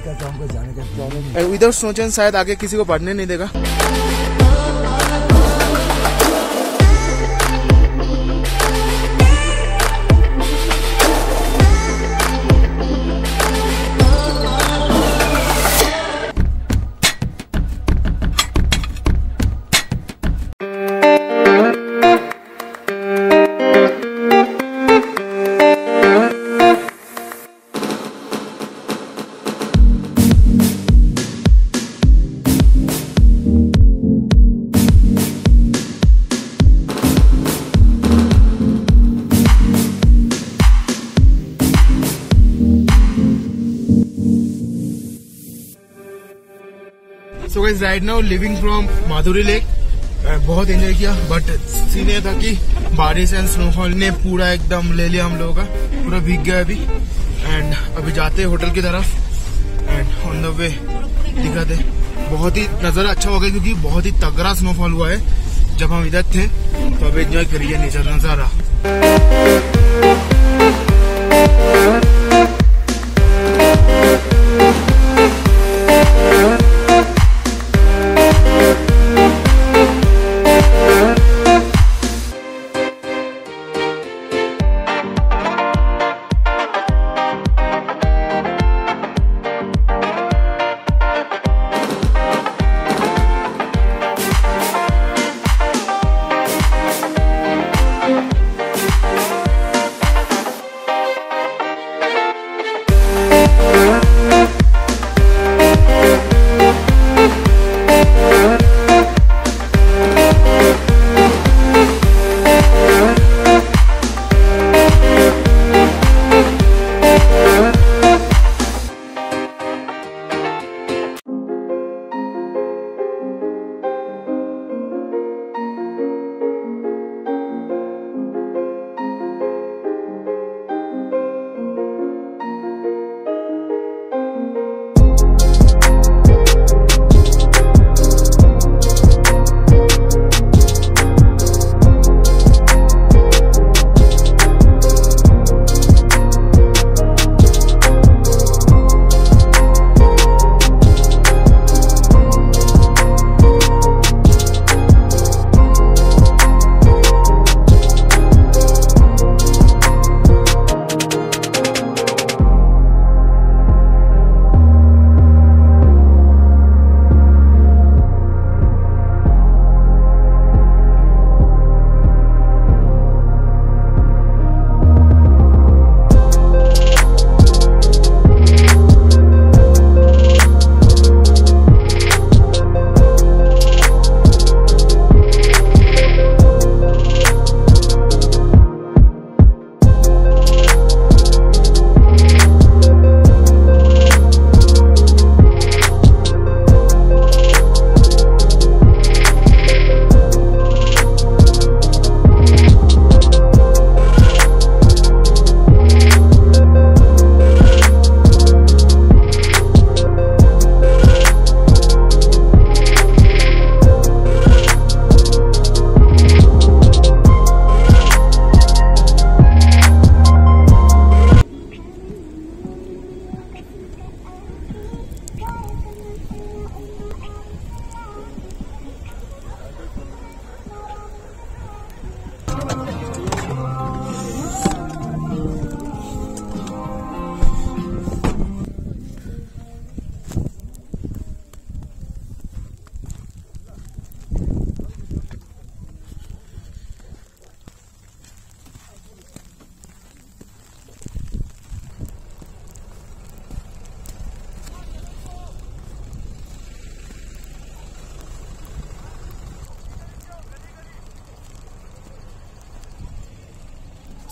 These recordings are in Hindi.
कहता हूँ जाने का। इधर सोचें शायद आगे किसी को पढ़ने नहीं देगा। So guys, right now living from Madhuri lake. बहुत एंजॉय किया, बट सीन ये था कि बारिश एंड स्नोफॉल ने पूरा एकदम ले लिया हम लोगों का, पूरा भीग गया अभी। एंड अभी जाते हैं होटल की तरफ एंड ऑन द वे दिखाते। बहुत ही नज़ारा अच्छा हो गया क्योंकि बहुत ही तगड़ा स्नोफॉल हुआ है जब हम इधर थे। तो अभी एंजॉय करिए नेचर नज़ारा।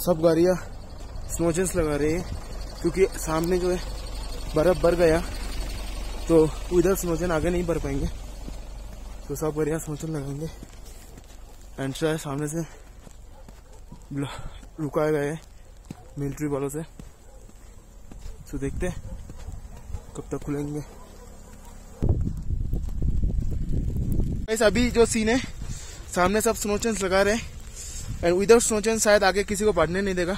सब गाड़ियाँ स्नोचेंस लगा रही है क्योंकि सामने जो है बर्फ भर गया तो उधर स्नोचेन आगे नहीं भर पाएंगे, तो सब गाड़ियाँ स्नोचेन लगाएंगे। एंड शायद सामने से रुकाया गया है मिलिट्री वालों से, तो देखते हैं कब तक खुलेंगे। अभी जो सीन है सामने सब स्नोचेंस लगा रहे हैं एंड विदाउट स्नोचेन शायद आगे किसी को पढ़ने नहीं देगा।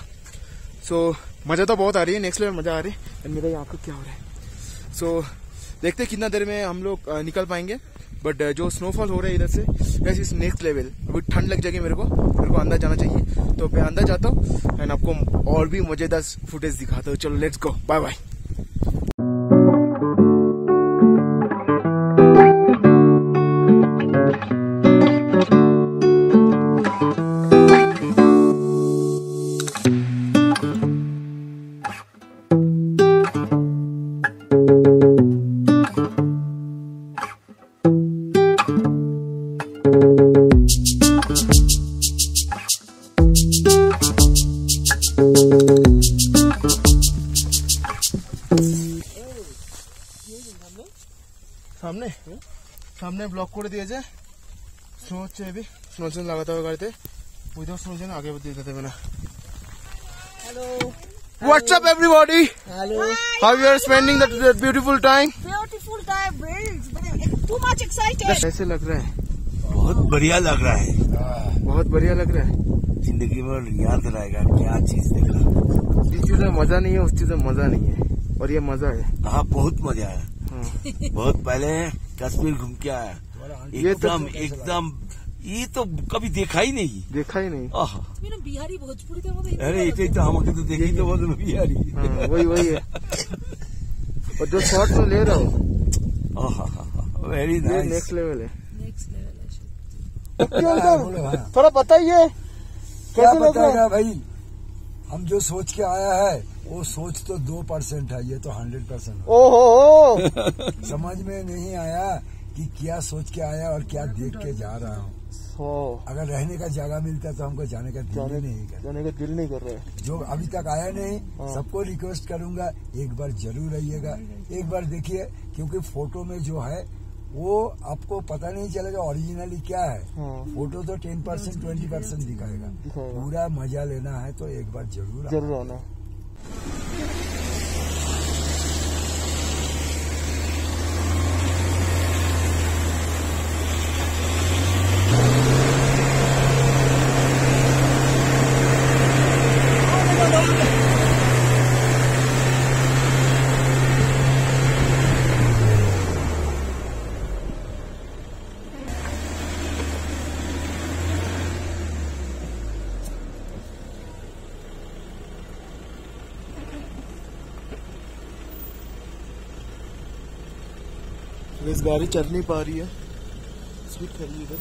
सो मजा तो बहुत आ रही है, नेक्स्ट लेवल मजा आ रही है। एंड मेरा यहाँ पे क्या हो रहा है, सो देखते हैं कितना देर में हम लोग निकल पाएंगे। बट जो स्नोफॉल हो रहा है इधर से वैसे इस नेक्स्ट लेवल। अभी ठंड लग जाएगी मेरे को अंदर जाना चाहिए, तो मैं अंदर जाता हूँ एंड आपको और भी मजेदार फुटेज दिखाता हूँ। चलो लेट्स गो, बाय बाय। সামনে ব্লক করে দিয়েছে, স্নো হচ্ছে হেভি। স্নো চেন লাগাতে হবে গাড়িতে, উইদাউট স্নো চেন আগে দিয়ে যেতে হবে না। Hello, what's up everybody? Hello, how you are spending that beautiful time? Beautiful time breeds, too much excited. कैसे लग रहा है? बहुत बढ़िया लग रहा है, बहुत बढ़िया लग रहा है। जिंदगी में याद रहेगा क्या चीज देखा। जिस चीज में मजा नहीं है उस चीज में मजा नहीं है, और ये मजा है। हाँ, बहुत मजा आया। बहुत पहले कश्मीर घूम के आया, एकदम एकदम ये तो कभी देखा ही नहीं। बिहारी भोजपुरी तो अरे ये तो हम तो देखी तो बोल बिहारी। वही है। और जो शॉट में ले रहा हूँ वेरी नाइस, नेक्स्ट लेवल है। है थोड़ा बताइए क्या बताएगा भाई। हम जो सोच के आया है वो सोच तो 2% है, ये तो 100%। ओहो, समझ में नहीं आया कि क्या सोच के आया और क्या देख के जा रहा हूँ। अगर रहने का जगह मिलता तो हमको जाने का दिल नहीं कर रहा है। जो अभी तक आया नहीं, सबको रिक्वेस्ट करूंगा एक बार जरूर आइएगा, एक बार देखिए, क्योंकि फोटो में जो है वो आपको पता नहीं चलेगा ओरिजिनली क्या है। फोटो तो 10% 20% दिखाएगा। पूरा मजा लेना है तो एक बार जरूर आना। इस गाड़ी चल नहीं पा रही है, स्पीड खड़ी इधर।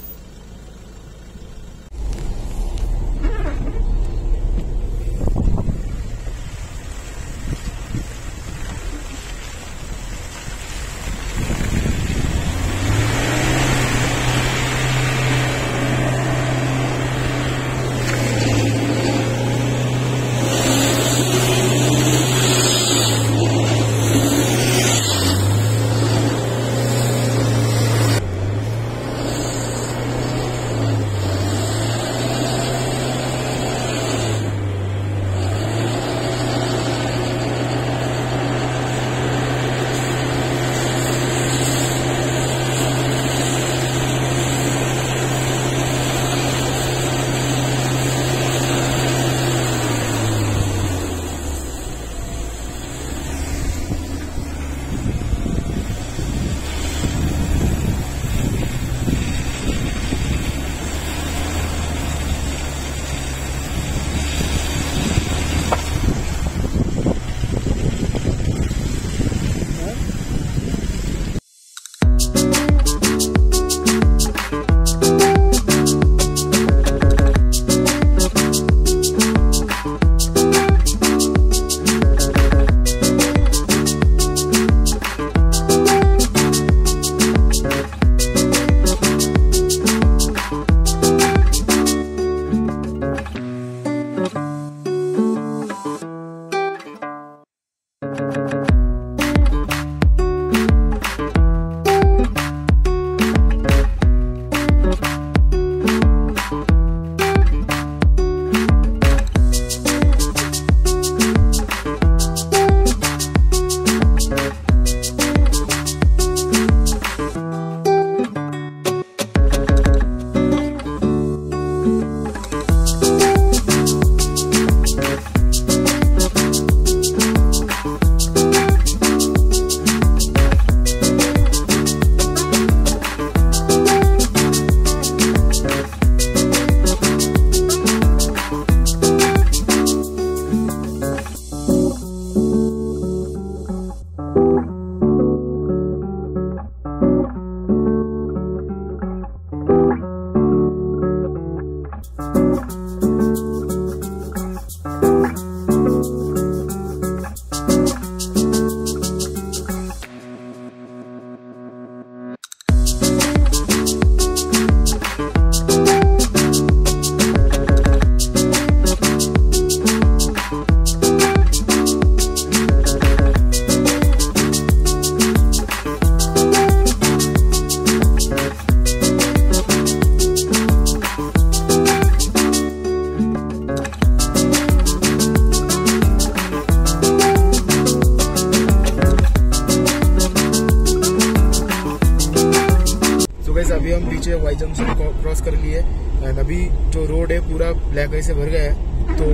वैसे अभी हम पीछे वाई जंक्शन क्रॉस कर लिए एंड अभी जो रोड है पूरा ब्लैक आई से भर गया है, तो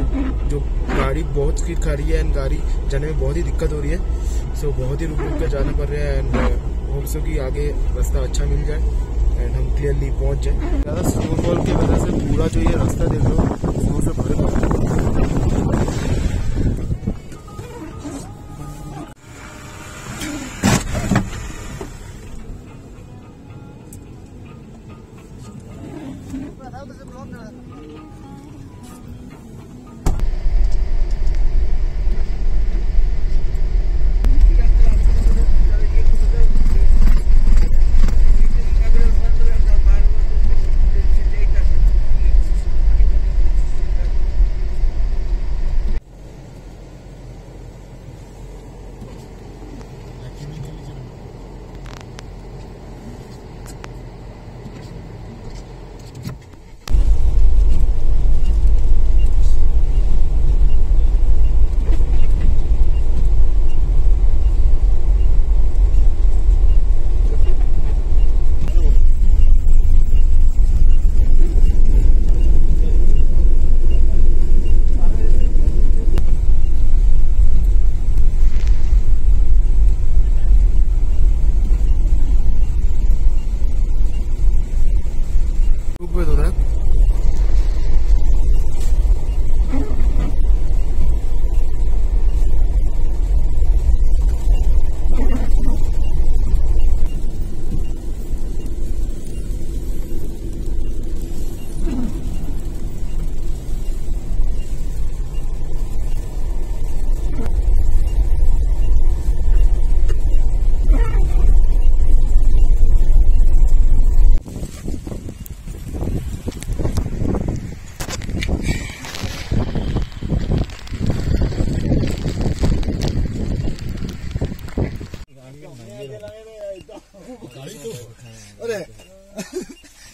जो गाड़ी बहुत स्पीड खा रही है एंड गाड़ी जाने में बहुत ही दिक्कत हो रही है। सो बहुत ही रुक रुक कर जाना पड़ रहा है एंड होप सो कि आगे रास्ता अच्छा मिल जाए एंड हम क्लियरली पहुंच जाए। ज़्यादा स्नोफॉल की वजह से पूरा जो ये रास्ता देख लो स्नो से भरे पड़े।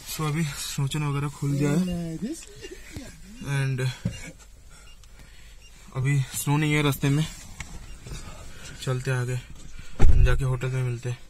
सो अभी सोचन वगैरह खुल गया है एंड अभी स्नो नहीं है रास्ते में, चलते आगे जाके होटल में मिलते हैं।